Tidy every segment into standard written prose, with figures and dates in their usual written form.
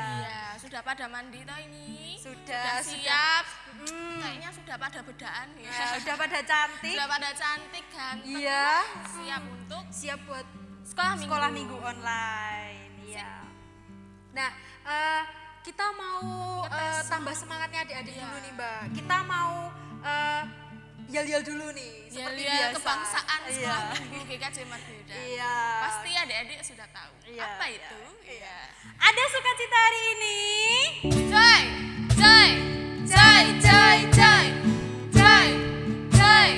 Iya, sudah pada mandi toh ini? Sudah siap. Kayaknya sudah pada bedaan ya. Sudah pada cantik. Sudah pada cantik, ganteng. Iya. Siap buat sekolah minggu online. Iya. Nah, kita mau tambah semangatnya adik-adik dulu nih, Mbak. Kita mau yel-yel dulu nih, seperti biasa. Kebangsaan sekolah minggu GKJ Marbeda. Iya. Pasti adik-adik sudah tahu. Iya, apa itu? Iya. Ada sukacita hari ini. Joy, joy, joy, joy, joy, joy, joy,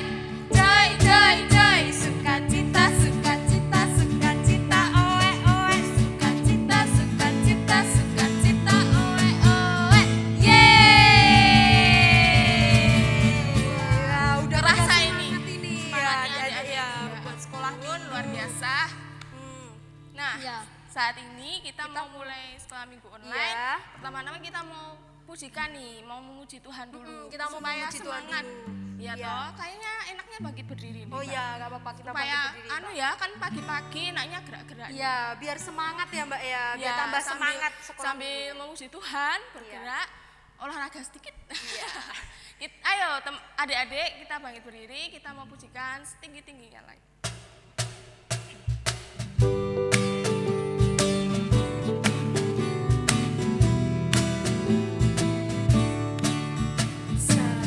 joy, joy, joy. Sukacita, sukacita, sukacita, oe, oe. Sukacita, sukacita, sukacita, oe, oe. Yeay. Udah Kerasa ini. Semangatnya adik-adik buat sekolah luar biasa. Nah, Iya. saat ini kita mau mulai sekolah minggu online. Iya. Pertama-tama kita mau pujikan nih, mau memuji Tuhan dulu. Kita mau supaya memuji Tuhan semangat. dulu. Iya Iya. toh, kayaknya enaknya bangkit berdiri nih. Oh Mbak. iya, nggak apa-apa kita Supaya bangkit berdiri, Mbak. ya kan pagi-pagi enaknya gerak-gerak. Iya, biar semangat ya Mbak ya, biar Ya, tambah sambil- semangat sekolah. Sambil memuji Tuhan, bergerak, olahraga sedikit. Iya. Ayo adik-adik kita bangkit berdiri, kita mau pujikan setinggi-tingginya lagi.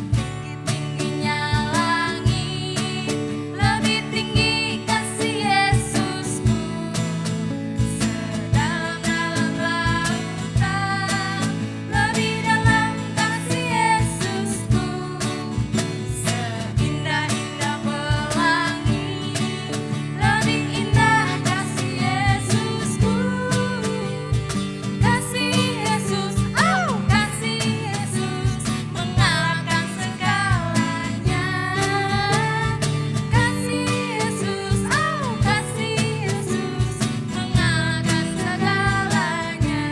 Setinggi-tingginya langit, lebih tinggi kasih Yesusku. Sedalam-dalam lautan, lebih dalam kasih Yesusku. Seindah-indah pelangi, lebih indah kasih Yesusku. Kasih Yesus, oh kasih Yesus, mengalahkan segalanya. Kasih Yesus, oh kasih Yesus, mengalahkan segalanya.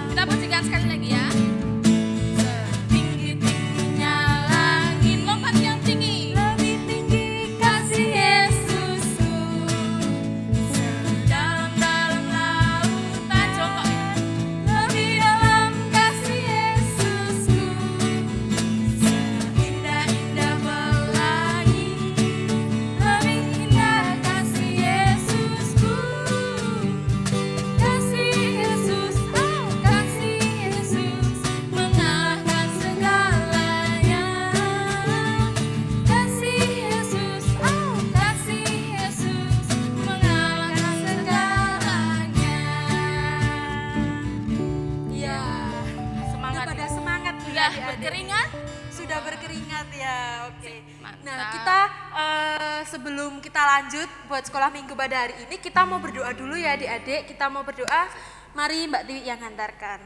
Kita pujikan sekali lagi ya. Setinggi-tingginya langit, lompat yang tinggi, lebih tinggi kasih Yesusku. Sedalam-dalam lautan, jongkok ya. Lebih dalam kasih Yesusku. Seindah-indah pelangi, lebih indah kasih Yesusku. Kasih Yesus, oh kasih Yesus, mengalahkan segalanya. Kasih Yesus, oh kasih Yesus, mengalahkan segalanya. Ya, semangat. Udah pada semangat nih Sudah adik-adik. berkeringat? Sudah berkeringat ya, oke. Mantap. Nah kita sebelum kita lanjut buat sekolah minggu pada hari ini, kita mau berdoa dulu ya adik-adik. Kita mau berdoa, mari Mbak Tiwi yang hantarkan.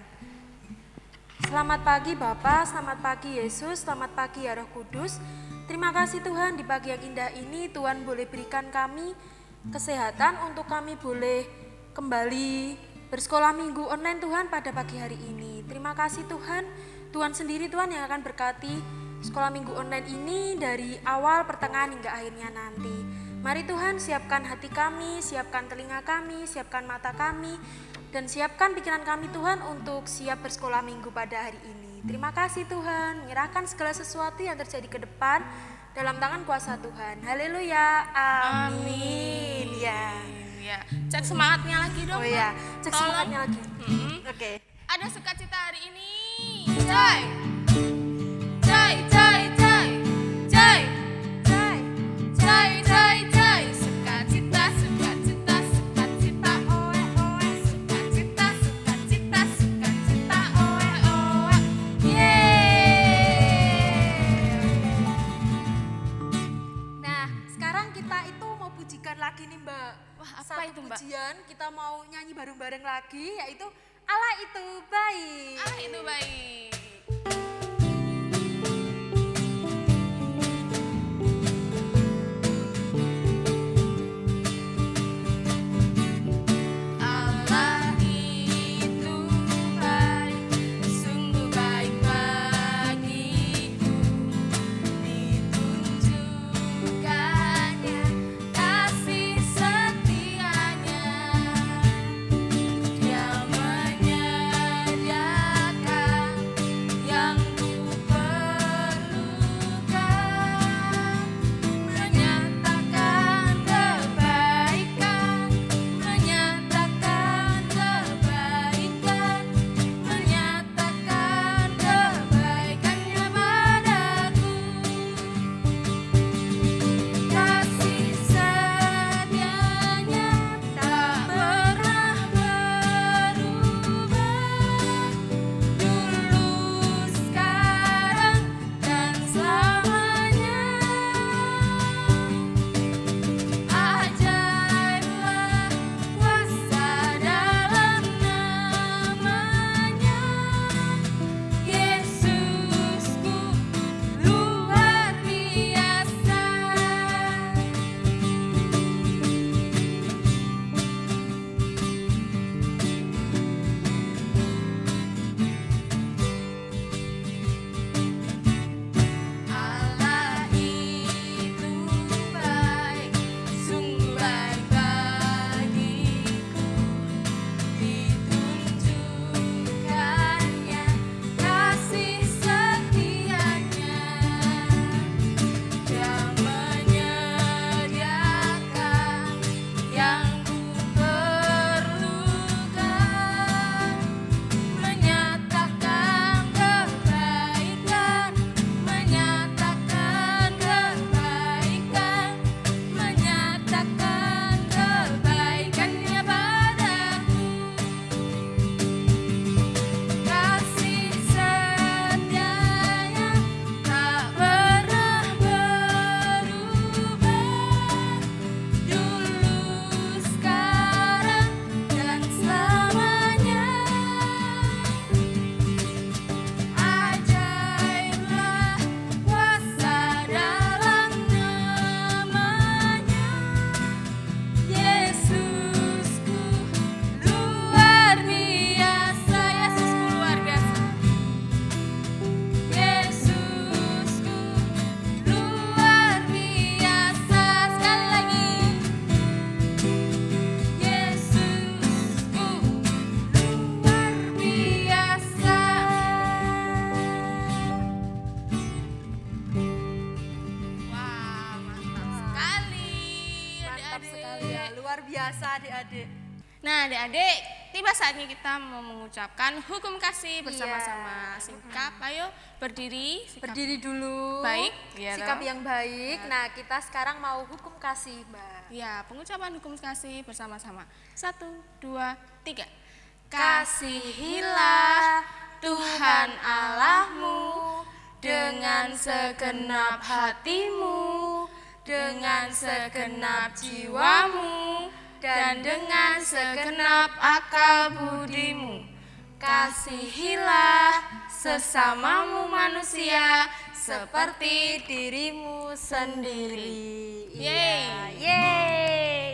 Selamat pagi Bapak, selamat pagi Yesus, selamat pagi ya Roh Kudus. Terima kasih Tuhan di pagi yang indah ini Tuhan boleh berikan kami kesehatan untuk kami boleh kembali bersekolah minggu online Tuhan pada pagi hari ini. Terima kasih Tuhan, Tuhan sendiri Tuhan yang akan berkati sekolah minggu online ini dari awal, pertengahan hingga akhirnya nanti. Mari Tuhan siapkan hati kami, siapkan telinga kami, siapkan mata kami, dan siapkan pikiran kami Tuhan untuk siap bersekolah minggu pada hari ini. Terima kasih Tuhan, menyerahkan segala sesuatu yang terjadi ke depan dalam tangan kuasa Tuhan. Haleluya, amin. Ya. Ya, cek semangatnya lagi dong. Oh ya, Mbak. cek Tolong. semangatnya lagi. Oke. Ada sukacita hari ini. Joy. Joy, joy, joy. Joy. Jai. Joy, joy, joy. Sukacita, sukacita, sukacita, oe, oe. Sukacita, sukacita, sukacita, oe, oe. Yeay. Nah, sekarang kita itu mau pujikan lagi nih Mbak. Wah, apa Satu itu, Mbak? pujian kita mau nyanyi bareng-bareng lagi, yaitu Allah itu baik. Ah, itu baik. Allah itu baik, sungguh baik bagiku. Ditunjukkannya kasih setianya. Dia menyertai adik-adik? Nah, adik-adik, tiba saatnya kita mau mengucapkan hukum kasih bersama-sama. Sikap, ayo berdiri. Sikap Berdiri dulu. baik, ya Sikap toh? yang baik. Nah, kita sekarang mau hukum kasih, Mbak. Ya, pengucapan hukum kasih bersama-sama. 1, 2, 3. Kasihilah Tuhan Allahmu dengan segenap hatimu, dengan segenap jiwamu, dan dengan segenap akal budimu. Kasihilah sesamamu manusia seperti dirimu sendiri. Yeay. Yeay.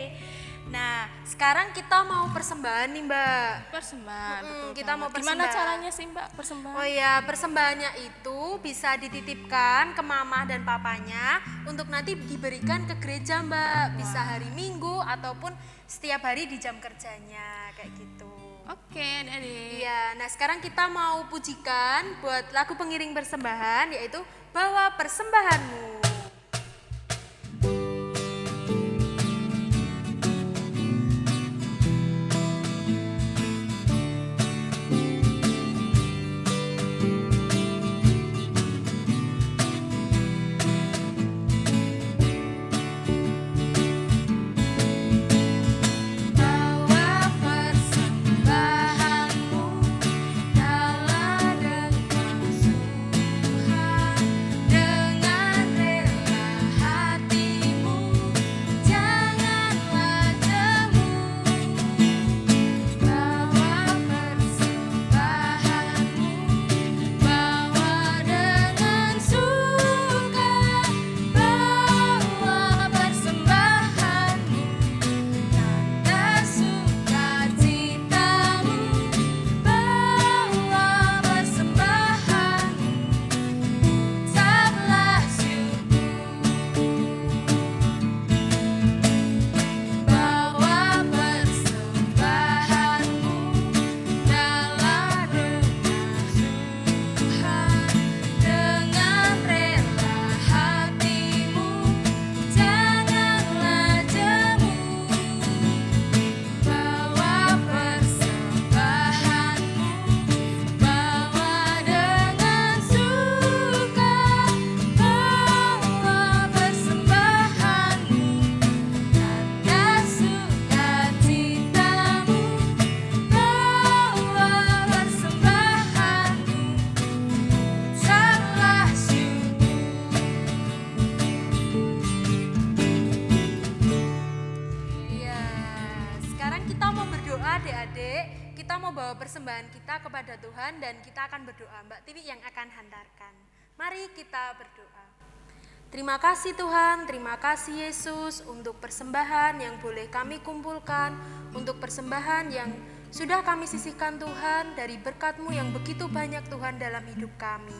Nah, sekarang kita mau persembahan nih, Mbak. Persembahan, betul kita banget. mau Gimana persembahan. caranya sih Mbak persembahan? Oh ya, persembahannya itu bisa dititipkan ke mama dan papanya untuk nanti diberikan ke gereja, Mbak. Bisa hari Minggu ataupun setiap hari di jam kerjanya, kayak gitu. Oke, adik. Iya, nah sekarang kita mau pujikan buat lagu pengiring persembahan, yaitu Bawa Persembahanmu. Bawa persembahanmu dalam dengan Tuhan, dengan rela hatimu, janganlah jemu. Bawa persembahanmu, bawa dengan suka, bawa persembahanmu, tanda sukacitamu, bawa persembahanmu, ucaplah syukur. Bawa persembahanmu dalam rumah Tuhan, dengan rela hatimu, janganlah jemu. Bawa persembahanmu, bawa dengan suka, bawa persembahanmu, tanda sukacitamu, bawa persembahanmu, ucaplah syukur. Iya, sekarang kita mau berdoa adik-adik. Kita mau bawa persembahan kita kepada Tuhan dan kita akan berdoa. Mbak Tiwi yang akan hantarkan. Mari kita berdoa. Terima kasih Tuhan, terima kasih Yesus untuk persembahan yang boleh kami kumpulkan, untuk persembahan yang sudah kami sisihkan Tuhan dari berkat-Mu yang begitu banyak Tuhan dalam hidup kami.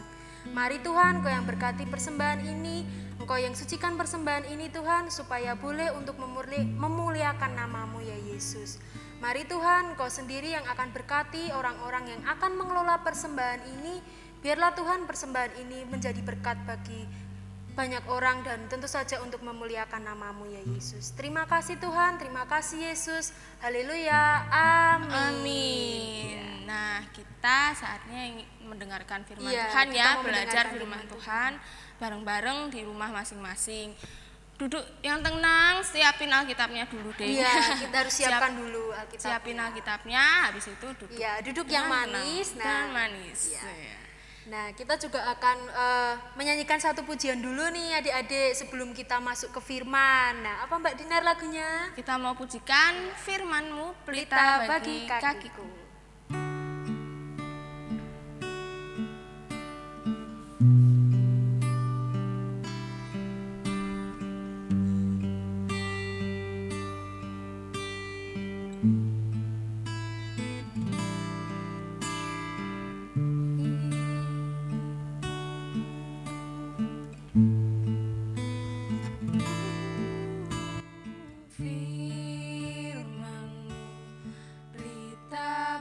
Mari Tuhan, Engkau yang berkati persembahan ini, Engkau yang sucikan persembahan ini Tuhan, supaya boleh untuk memuliakan nama-Mu ya Yesus. Mari Tuhan, Engkau sendiri yang akan berkati orang-orang yang akan mengelola persembahan ini. Biarlah Tuhan persembahan ini menjadi berkat bagi banyak orang dan tentu saja untuk memuliakan nama-Mu ya Yesus. Terima kasih Tuhan, terima kasih Yesus. Haleluya, amin. Amin. Nah, kita saatnya mendengarkan firman Iya, Tuhan kita ya, mau belajar mendengarkan firman firman Tuhan bareng-bareng di rumah masing-masing. Duduk yang tenang, siapin Alkitabnya dulu deh. Iya, kita harus siapkan dulu Alkitabnya. Siapin Alkitabnya, habis itu duduk. Iya, duduk yang Tenang, manis. tenang, manis. Iya. Iya. Nah, kita juga akan menyanyikan satu pujian dulu nih adik-adik sebelum kita masuk ke firman. Nah, apa Mbak Dinar lagunya? Kita mau pujikan firman-Mu, Pelita pelita bagi kakiku. Firman-Mu, pelita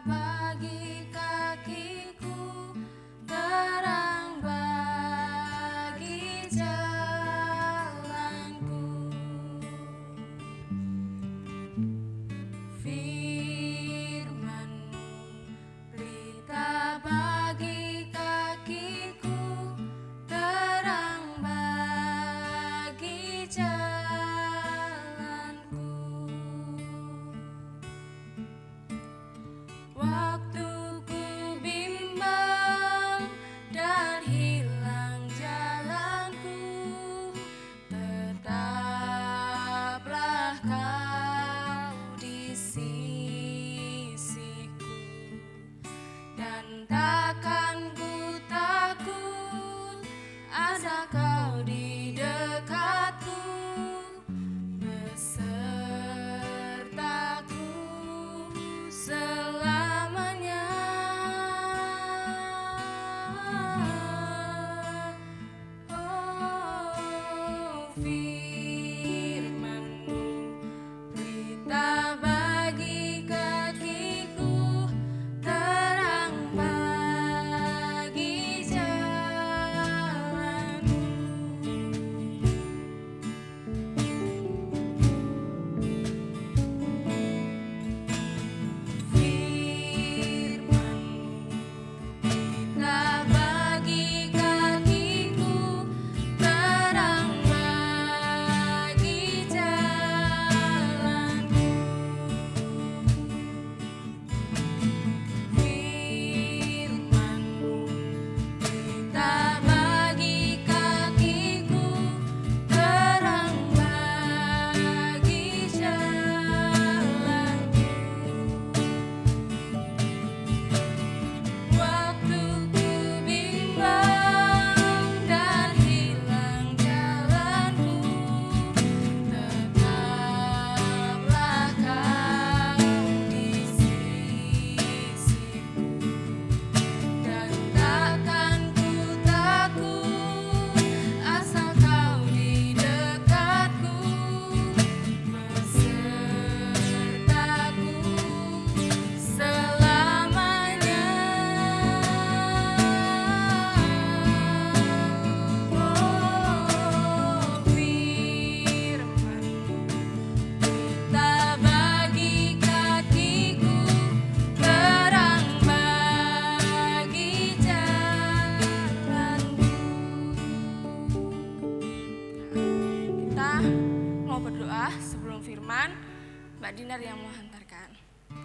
Mbak Dinar yang menghantarkan.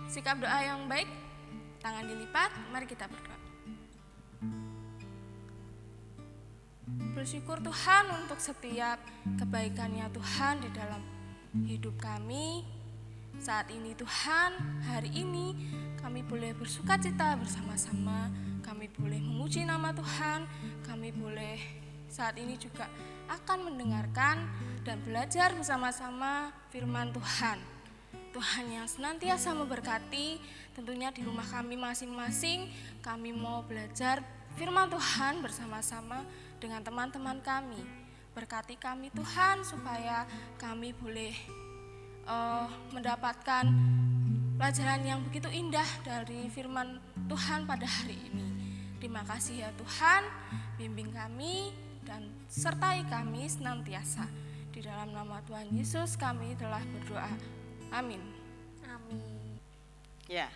Sikap doa yang baik, tangan dilipat, mari kita berdoa. Bersyukur Tuhan untuk setiap kebaikan-Nya Tuhan di dalam hidup kami. Saat ini Tuhan, hari ini kami boleh bersukacita bersama-sama, kami boleh memuji nama Tuhan, kami boleh saat ini juga akan mendengarkan dan belajar bersama-sama firman Tuhan. Tuhan yang senantiasa memberkati, tentunya di rumah kami masing-masing, kami mau belajar firman Tuhan bersama-sama dengan teman-teman kami. Berkati kami Tuhan supaya kami boleh mendapatkan pelajaran yang begitu indah dari firman Tuhan pada hari ini. Terima kasih ya Tuhan, bimbing kami dan sertai kami senantiasa. Di dalam nama Tuhan Yesus kami telah berdoa. Amin. Amin. Ya,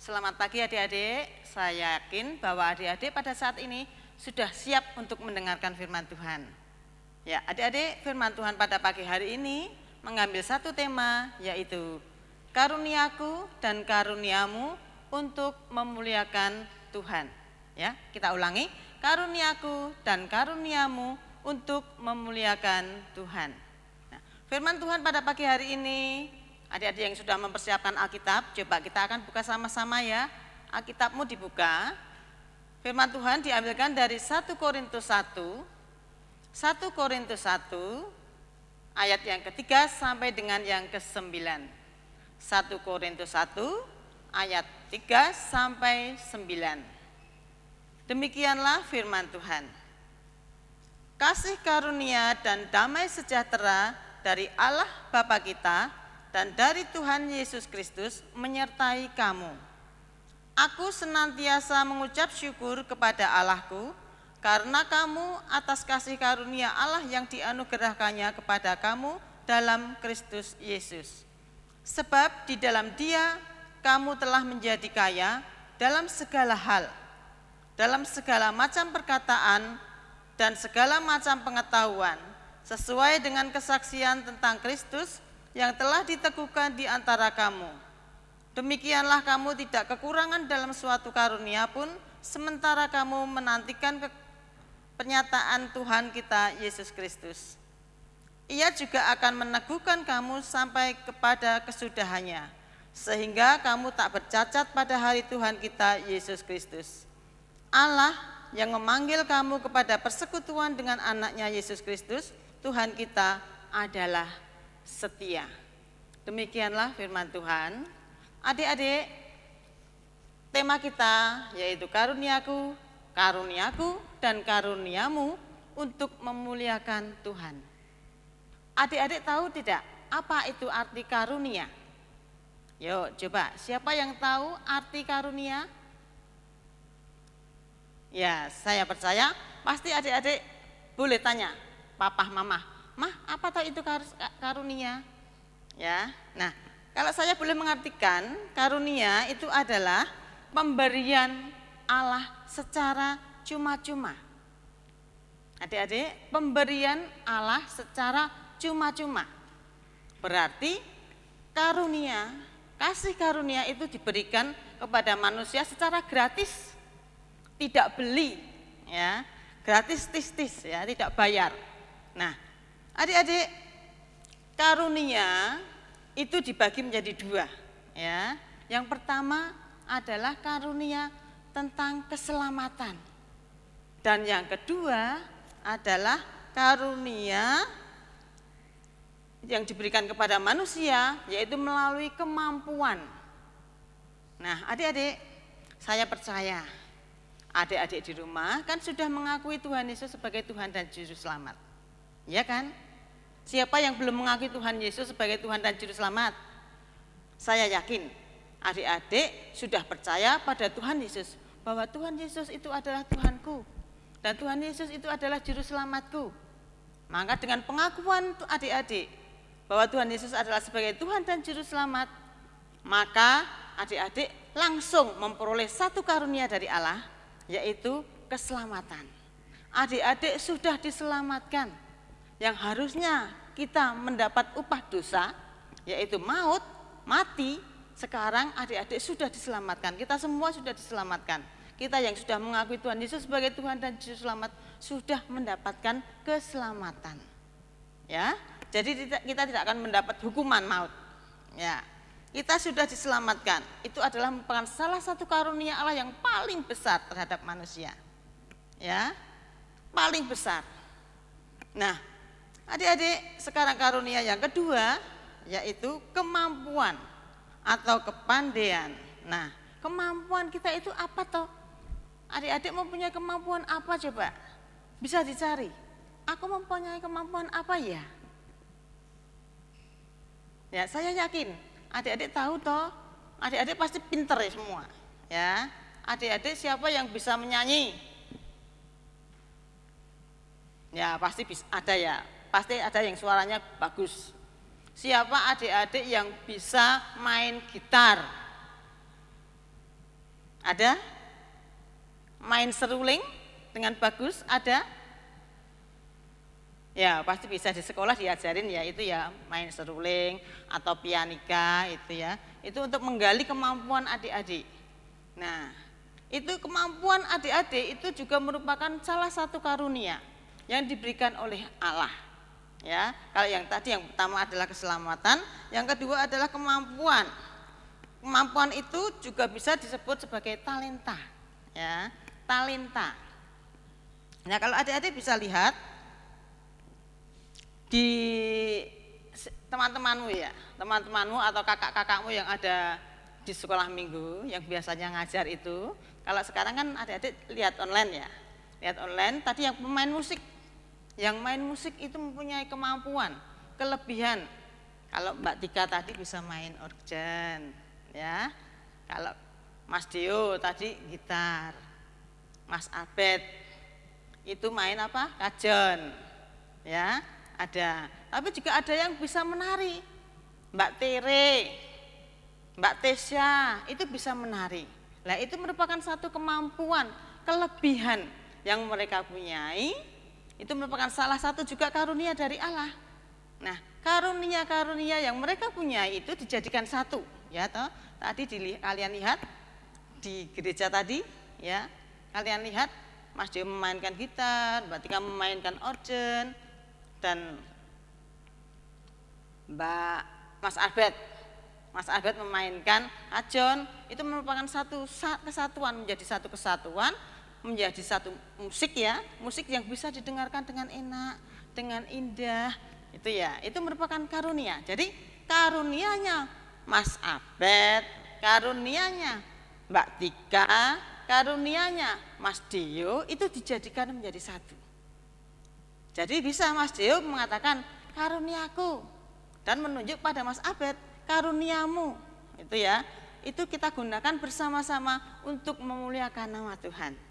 selamat pagi adik-adik. Saya yakin bahwa adik-adik pada saat ini sudah siap untuk mendengarkan firman Tuhan. Ya, adik-adik, firman Tuhan pada pagi hari ini mengambil satu tema, yaitu karuniaku dan karuniamu untuk memuliakan Tuhan. Ya, kita ulangi, karuniaku dan karuniamu untuk memuliakan Tuhan. Nah, firman Tuhan pada pagi hari ini, adik-adik yang sudah mempersiapkan Alkitab, coba kita akan buka sama-sama ya. Alkitabmu dibuka. Firman Tuhan diambilkan dari 1 Korintus 1 ayat yang ketiga sampai dengan yang ke-9. 1 Korintus 1 ayat 3 sampai 9. Demikianlah firman Tuhan. Kasih karunia dan damai sejahtera dari Allah Bapa kita dan dari Tuhan Yesus Kristus menyertai kamu. Aku senantiasa mengucap syukur kepada Allahku karena kamu atas kasih karunia Allah yang dianugerahkannya kepada kamu dalam Kristus Yesus. Sebab di dalam Dia kamu telah menjadi kaya dalam segala hal, dalam segala macam perkataan dan segala macam pengetahuan, sesuai dengan kesaksian tentang Kristus yang telah diteguhkan di antara kamu. Demikianlah kamu tidak kekurangan dalam suatu karunia pun, sementara kamu menantikan pernyataan Tuhan kita Yesus Kristus. Ia juga akan meneguhkan kamu sampai kepada kesudahannya, sehingga kamu tak bercacat pada hari Tuhan kita Yesus Kristus. Allah yang memanggil kamu kepada persekutuan dengan anaknya Yesus Kristus, Tuhan kita adalah setia. Demikianlah firman Tuhan. Adik-adik, tema kita yaitu karuniaku, karuniaku dan karuniamu untuk memuliakan Tuhan. Adik-adik tahu tidak apa itu arti karunia? Yuk coba, siapa yang tahu arti karunia? Ya, saya percaya pasti adik-adik boleh tanya papa mama, "Mah, apa tahu itu karunia?" Ya. Nah, kalau saya boleh mengartikan, karunia itu adalah pemberian Allah secara cuma-cuma. Adik-adik, pemberian Allah secara cuma-cuma. Berarti karunia, kasih karunia itu diberikan kepada manusia secara gratis. Tidak beli, ya. Gratis tis-tis ya, tidak bayar. Nah, adik-adik, karunia itu dibagi menjadi dua, ya. Yang pertama adalah karunia tentang keselamatan. Dan yang kedua adalah karunia yang diberikan kepada manusia, yaitu melalui kemampuan. Nah, adik-adik, saya percaya adik-adik di rumah kan sudah mengakui Tuhan Yesus sebagai Tuhan dan Juru Selamat. Ya kan? Siapa yang belum mengakui Tuhan Yesus sebagai Tuhan dan Juru Selamat? Saya yakin adik-adik sudah percaya pada Tuhan Yesus, bahwa Tuhan Yesus itu adalah Tuhanku dan Tuhan Yesus itu adalah Juru Selamatku. Maka dengan pengakuan adik-adik bahwa Tuhan Yesus adalah sebagai Tuhan dan Juru Selamat, maka adik-adik langsung memperoleh satu karunia dari Allah, yaitu keselamatan. Adik-adik sudah diselamatkan. Yang harusnya kita mendapat upah dosa, yaitu maut, mati, sekarang adik-adik sudah diselamatkan. Kita semua sudah diselamatkan. Kita yang sudah mengakui Tuhan Yesus sebagai Tuhan dan Juru Selamat sudah mendapatkan keselamatan. Ya, jadi kita tidak akan mendapat hukuman maut. Ya, kita sudah diselamatkan. Itu adalah merupakan salah satu karunia Allah yang paling besar terhadap manusia. Ya, paling besar. Nah, adik-adik, sekarang karunia yang kedua yaitu kemampuan atau kepandaian. Nah, kemampuan kita itu apa toh? Adik-adik mempunyai kemampuan apa coba? Bisa dicari. Aku mempunyai kemampuan apa ya? Ya, saya yakin adik-adik tahu toh. Adik-adik pasti pinter ya semua. Ya, adik-adik siapa yang bisa menyanyi? Ya, pasti bisa, ada ya. Pasti ada yang suaranya bagus. Siapa adik-adik yang bisa main gitar? Ada? Main seruling dengan bagus? Ada? Ya, pasti bisa di sekolah diajarin ya, itu ya main seruling atau pianika itu ya. Itu untuk menggali kemampuan adik-adik. Nah, itu kemampuan adik-adik itu juga merupakan salah satu karunia yang diberikan oleh Allah. Ya, kalau yang tadi yang pertama adalah keselamatan, yang kedua adalah kemampuan. Kemampuan itu juga bisa disebut sebagai talenta. Ya, talenta. Nah, kalau adik-adik bisa lihat di teman-temanmu ya, teman-temanmu atau kakak-kakakmu yang ada di sekolah minggu yang biasanya ngajar itu, kalau sekarang kan adik-adik lihat online ya. Lihat online, tadi yang pemain musik. Yang main musik itu mempunyai kemampuan, kelebihan. Kalau Mbak Tika tadi bisa main organ, ya. Kalau Mas Dio tadi gitar, Mas Abed itu main apa? Kajon, ya. Ada. Tapi juga ada yang bisa menari. Mbak Tere, Mbak Tesya itu bisa menari. Nah, itu merupakan satu kemampuan, kelebihan yang mereka punyai. Itu merupakan salah satu juga karunia dari Allah. Nah, karunia-karunia yang mereka punya itu dijadikan satu, ya toh. Tadi kalian lihat di gereja tadi, ya. Kalian lihat Mas Dio memainkan gitar, Mbak Tika memainkan organ, dan Mas Abed memainkan ajon. Itu merupakan satu kesatuan, menjadi satu kesatuan, menjadi satu musik ya, musik yang bisa didengarkan dengan enak, dengan indah, itu ya, itu merupakan karunia. Jadi karunianya Mas Abed, karunianya Mbak Tika, karunianya Mas Dio itu dijadikan menjadi satu. Jadi bisa Mas Dio mengatakan karuniaku dan menunjuk pada Mas Abed karuniamu, itu ya, itu kita gunakan bersama-sama untuk memuliakan nama Tuhan.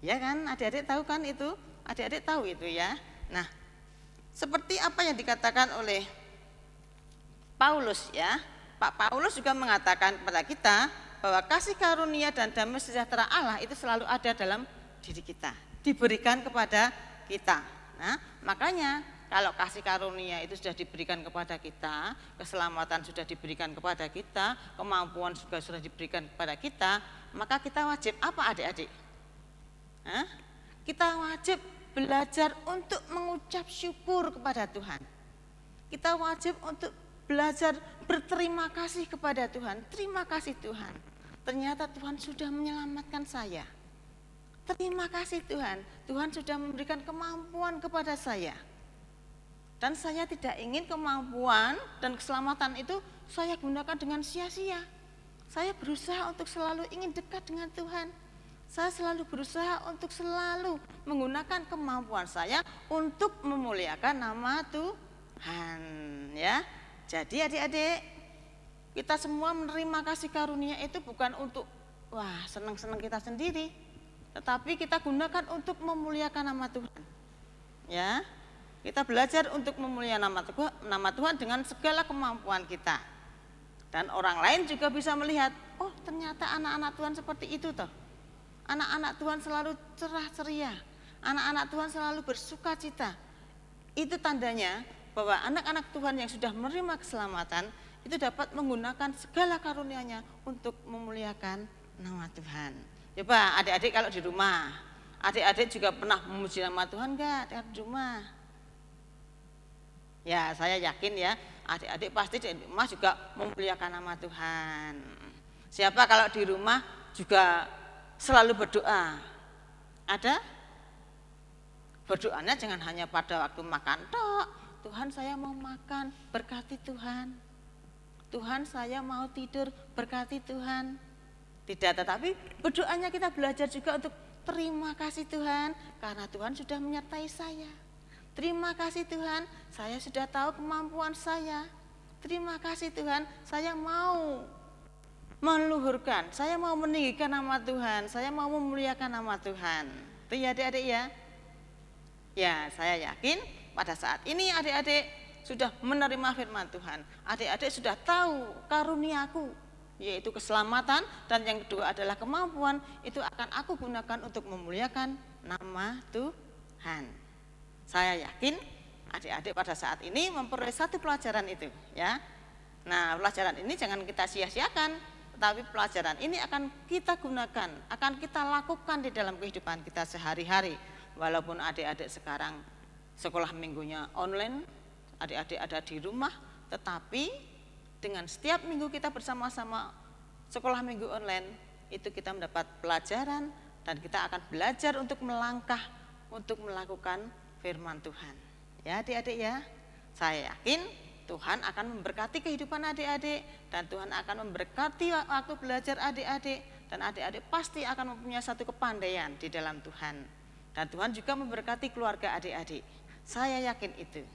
Ya kan, adik-adik tahu kan itu? Adik-adik tahu itu ya. Nah, seperti apa yang dikatakan oleh Paulus ya. Pak Paulus juga mengatakan kepada kita bahwa kasih karunia dan damai sejahtera Allah itu selalu ada dalam diri kita, diberikan kepada kita. Nah, makanya kalau kasih karunia itu sudah diberikan kepada kita, keselamatan sudah diberikan kepada kita, kemampuan juga sudah diberikan kepada kita, maka kita wajib apa adik-adik? Kita wajib belajar untuk mengucap syukur kepada Tuhan. Kita wajib untuk belajar berterima kasih kepada Tuhan. Terima kasih Tuhan, ternyata Tuhan sudah menyelamatkan saya. Terima kasih Tuhan, Tuhan sudah memberikan kemampuan kepada saya. Dan saya tidak ingin kemampuan dan keselamatan itu saya gunakan dengan sia-sia. Saya berusaha untuk selalu ingin dekat dengan Tuhan. Saya selalu berusaha untuk selalu menggunakan kemampuan saya untuk memuliakan nama Tuhan, ya. Jadi adik-adik, kita semua menerima kasih karunia itu bukan untuk senang-senang kita sendiri, tetapi kita gunakan untuk memuliakan nama Tuhan. Ya. Kita belajar untuk memuliakan nama Tuhan dengan segala kemampuan kita. Dan orang lain juga bisa melihat, oh ternyata anak-anak Tuhan seperti itu toh. Anak-anak Tuhan selalu cerah ceria, anak-anak Tuhan selalu bersuka cita. Itu tandanya bahwa anak-anak Tuhan yang sudah menerima keselamatan itu dapat menggunakan segala karunia-Nya untuk memuliakan nama Tuhan. Coba adik-adik kalau di rumah, adik-adik juga pernah memuji nama Tuhan enggak di rumah? Ya, saya yakin ya, adik-adik pasti di rumah juga memuliakan nama Tuhan. Siapa kalau di rumah juga selalu berdoa? Ada? Berdoanya jangan hanya pada waktu makan tok. Tuhan saya mau makan, berkati Tuhan. Tuhan saya mau tidur, berkati Tuhan. Tidak, tetapi berdoanya kita belajar juga untuk terima kasih Tuhan karena Tuhan sudah menyertai saya. Terima kasih Tuhan, saya sudah tahu kemampuan saya. Terima kasih Tuhan, saya mau meluhurkan, saya mau meninggikan nama Tuhan, saya mau memuliakan nama Tuhan. Itu ya adik-adik ya. Ya, saya yakin pada saat ini adik-adik sudah menerima firman Tuhan. Adik-adik sudah tahu karuniaku, yaitu keselamatan, dan yang kedua adalah kemampuan, itu akan aku gunakan untuk memuliakan nama Tuhan. Saya yakin adik-adik pada saat ini memperoleh satu pelajaran itu ya. Nah, pelajaran ini jangan kita sia-siakan, tetapi pelajaran ini akan kita gunakan, akan kita lakukan di dalam kehidupan kita sehari-hari. Walaupun adik-adik sekarang sekolah minggunya online, adik-adik ada di rumah, tetapi dengan setiap minggu kita bersama-sama sekolah minggu online, itu kita mendapat pelajaran dan kita akan belajar untuk melangkah, untuk melakukan firman Tuhan. Ya adik-adik ya, saya yakin Tuhan akan memberkati kehidupan adik-adik dan Tuhan akan memberkati waktu belajar adik-adik, dan adik-adik pasti akan mempunyai satu kepandaian di dalam Tuhan. Dan Tuhan juga memberkati keluarga adik-adik. Saya yakin itu.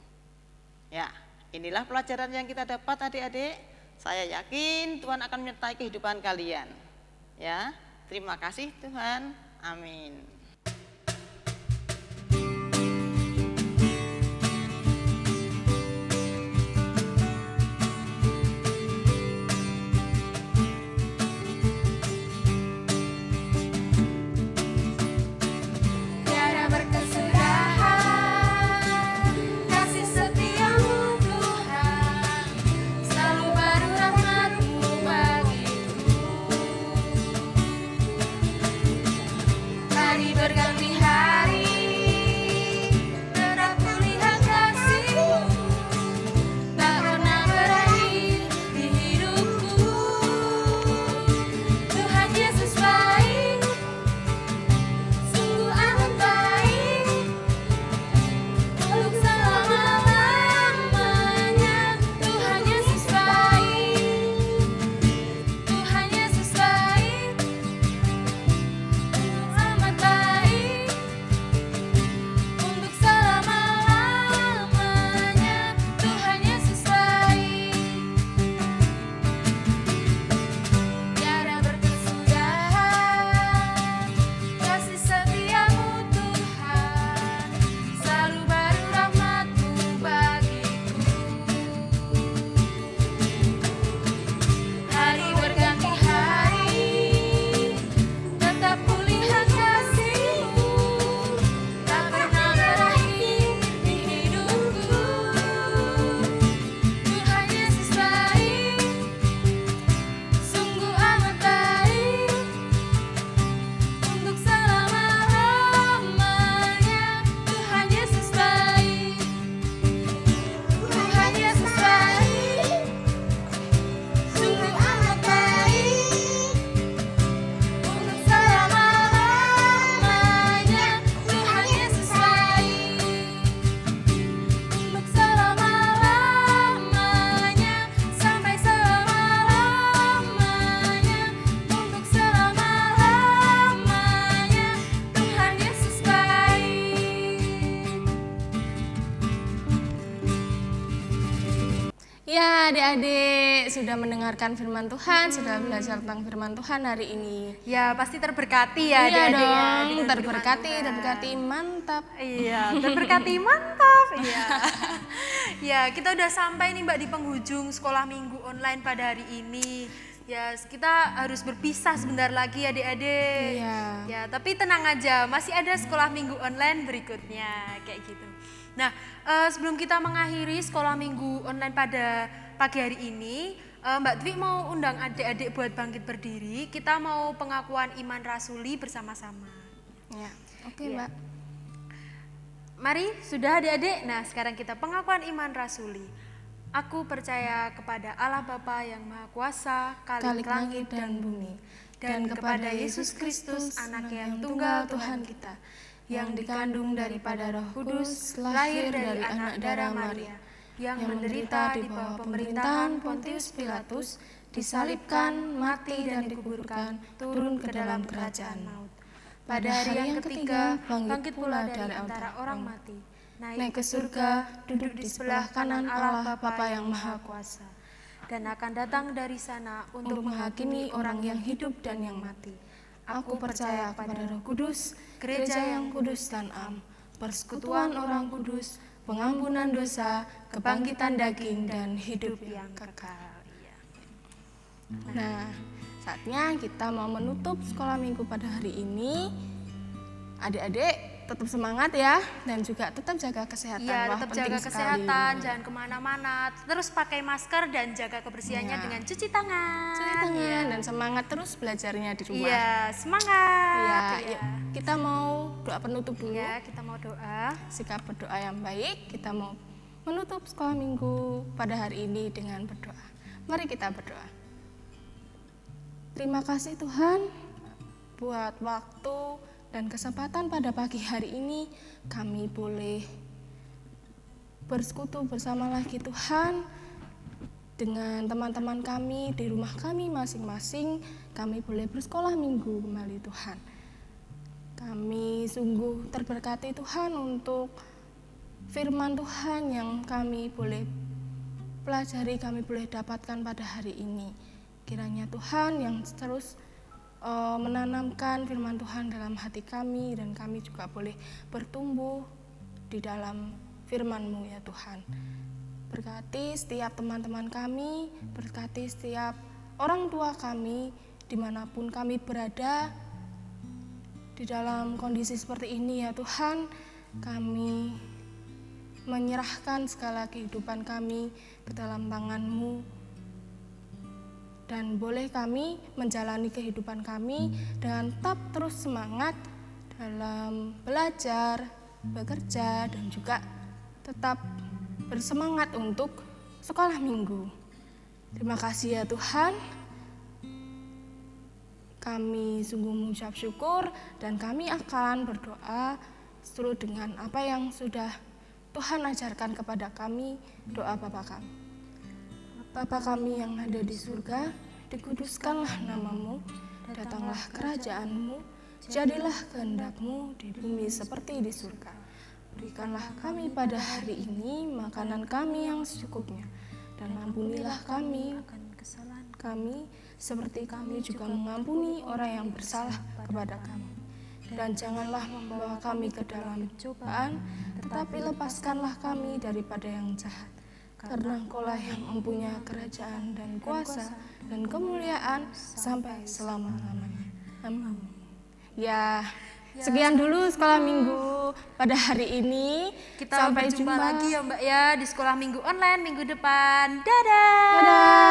Ya, inilah pelajaran yang kita dapat adik-adik. Saya yakin Tuhan akan menyertai kehidupan kalian. Ya, terima kasih Tuhan. Amin. Ya adik-adik sudah mendengarkan firman Tuhan, sudah belajar tentang firman Tuhan hari ini. Ya pasti terberkati ya Iya adik-adik ya, dong, dengan terberkati, firman Tuhan. terberkati, mantap. Iya, terberkati, mantap. Iya. Ya, kita udah sampai nih Mbak di penghujung sekolah minggu online pada hari ini. Ya, kita harus berpisah sebentar lagi adik-adik. Iya. Ya, tapi tenang aja, masih ada sekolah minggu online berikutnya kayak gitu. Nah, sebelum kita mengakhiri sekolah minggu online pada pagi hari ini Mbak Dwi mau undang adik-adik buat bangkit berdiri. Kita mau pengakuan iman rasuli bersama-sama. Ya, oke Ya. Mbak. Mari, sudah adik-adik? Nah, sekarang kita pengakuan iman rasuli. Aku percaya kepada Allah Bapa yang Maha Kuasa, Khalik langit dan bumi, dan kepada Yesus Kristus, Anaknya yang tunggal Tuhan kita, yang dikandung daripada Roh Kudus, lahir dari anak darah Maria, yang menderita di bawah pemerintahan Pontius Pilatus, disalibkan, mati dan dikuburkan, turun ke dalam kerajaan maut. Pada hari yang ketiga, bangkit pula dari antara orang mati, naik ke surga, duduk di sebelah kanan Allah Bapa yang Maha Kuasa, dan akan datang dari sana untuk menghakimi orang yang hidup dan yang mati. Aku percaya kepada Roh Kudus, gereja yang kudus dan am, persekutuan orang kudus, pengampunan dosa, kebangkitan daging, dan hidup yang kekal. Nah, saatnya kita mau menutup sekolah minggu pada hari ini. Adik-adik tetap semangat ya, dan juga tetap jaga kesehatan. Iya, Wah, tetap penting jaga sekali. kesehatan, jangan kemana-mana, terus pakai masker dan jaga kebersihannya Iya. dengan cuci tangan. Cuci tangan Iya. dan semangat terus belajarnya di rumah. Iya, semangat. Ya, Iya. yuk, kita mau doa penutup dulu. Iya, kita mau doa. Sikap berdoa yang baik, kita mau menutup sekolah minggu pada hari ini dengan berdoa. Mari kita berdoa. Terima kasih Tuhan buat waktu dan kesempatan pada pagi hari ini kami boleh bersekutu bersama lagi Tuhan dengan teman-teman kami di rumah kami masing-masing. Kami boleh bersekolah minggu kembali Tuhan. Kami sungguh terberkati Tuhan untuk firman Tuhan yang kami boleh pelajari, kami boleh dapatkan pada hari ini. Kiranya Tuhan yang terus menanamkan firman Tuhan dalam hati kami, dan kami juga boleh bertumbuh di dalam firman-Mu ya Tuhan. Berkati setiap teman-teman kami, berkati setiap orang tua kami, dimanapun kami berada di dalam kondisi seperti ini ya Tuhan. Kami menyerahkan segala kehidupan kami ke dalam tangan-Mu, dan boleh kami menjalani kehidupan kami dengan tetap terus semangat dalam belajar, bekerja, dan juga tetap bersemangat untuk sekolah minggu. Terima kasih ya Tuhan. Kami sungguh mengucap syukur, dan kami akan berdoa seturut dengan apa yang sudah Tuhan ajarkan kepada kami. Doa Bapa kami. Bapa kami yang ada di surga, dikuduskanlah namamu, datanglah kerajaan-Mu, jadilah kehendak-Mu di bumi seperti di surga. Berikanlah kami pada hari ini makanan kami yang secukupnya, dan ampunilah kami akan kesalahan kami, seperti kami juga mengampuni orang yang bersalah kepada kami. Dan janganlah membawa kami ke dalam cobaan, tetapi lepaskanlah kami daripada yang jahat. Karena Engkaulah yang mempunyai kerajaan dan kuasa dan kemuliaan sampai selama-lamanya. Amin. Ya, sekian dulu sekolah minggu pada hari ini. Kita sampai berjumpa jumpa lagi ya Mbak ya di sekolah minggu online minggu depan. Dadah. Dadah.